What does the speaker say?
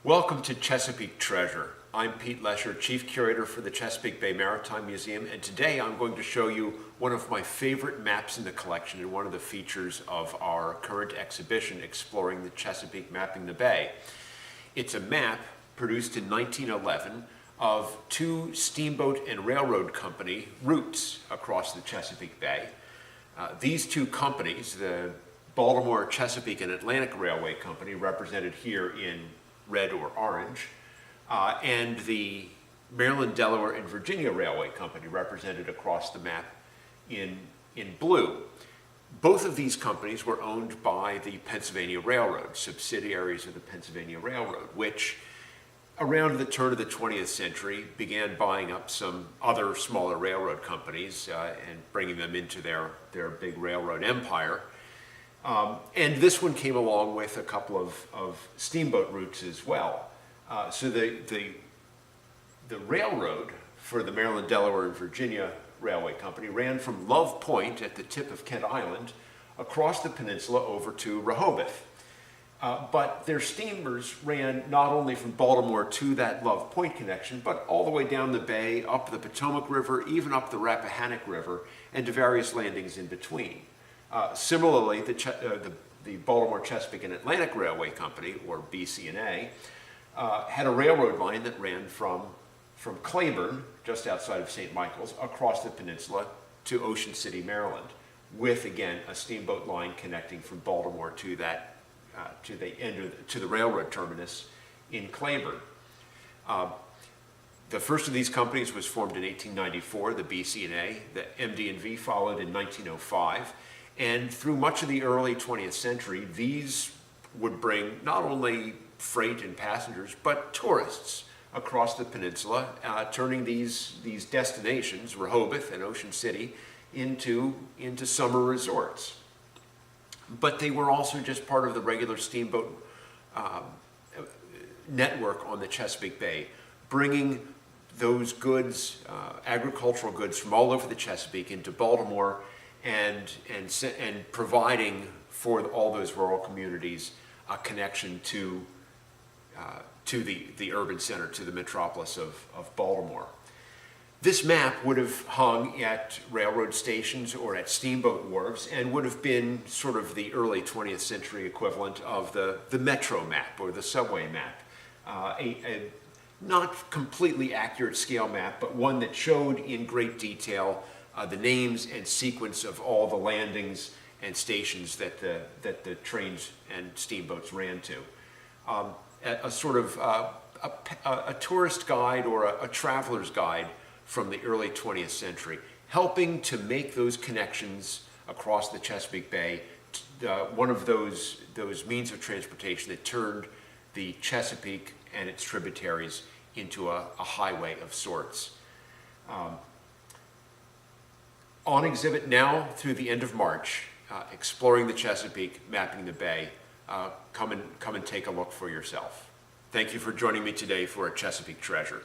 Welcome to Chesapeake Treasure. I'm Pete Lesher, Chief Curator for the Chesapeake Bay Maritime Museum, and today I'm going to show you one of my favorite maps in the collection and one of the features of our current exhibition, Exploring the Chesapeake, Mapping the Bay. It's a map produced in 1911 of two steamboat and railroad company routes across the Chesapeake Bay. These two companies, the Baltimore, Chesapeake, and Atlantic Railway Company, represented here in red or orange, and the Maryland, Delaware, and Virginia Railway Company, represented across the map in blue. Both of these companies were owned by the Pennsylvania Railroad, subsidiaries of the Pennsylvania Railroad, which around the turn of the 20th century began buying up some other smaller railroad companies and bringing them into their big railroad empire. And this one came along with a couple of steamboat routes as well. So the railroad for the Maryland, Delaware, and Virginia Railway Company ran from Love Point at the tip of Kent Island across the peninsula over to Rehoboth. But their steamers ran not only from Baltimore to that Love Point connection, but all the way down the bay, up the Potomac River, even up the Rappahannock River, and to various landings in between. Similarly, the Baltimore, Chesapeake, and Atlantic Railway Company, or BC&A, had a railroad line that ran from Claiborne, just outside of St. Michael's, across the peninsula to Ocean City, Maryland, with, again, a steamboat line connecting from Baltimore to the railroad terminus in Claiborne. The first of these companies was formed in 1894, the BC&A. The MD&V followed in 1905. And through much of the early 20th century, these would bring not only freight and passengers, but tourists across the peninsula, turning these destinations, Rehoboth and Ocean City, into summer resorts. But they were also just part of the regular steamboat network on the Chesapeake Bay, bringing those goods, agricultural goods from all over the Chesapeake into Baltimore, and providing for all those rural communities a connection to the urban center, to the metropolis of Baltimore. This map would have hung at railroad stations or at steamboat wharves and would have been sort of the early 20th century equivalent of the metro map or the subway map. A not completely accurate scale map, but one that showed in great detail the names and sequence of all the landings and stations that the trains and steamboats ran to. A sort of a tourist guide or a traveler's guide from the early 20th century, helping to make those connections across the Chesapeake Bay, one of those means of transportation that turned the Chesapeake and its tributaries into a highway of sorts. On exhibit now through the end of March, Exploring the Chesapeake, Mapping the Bay. Come and take a look for yourself. Thank you for joining me today for a Chesapeake Treasure.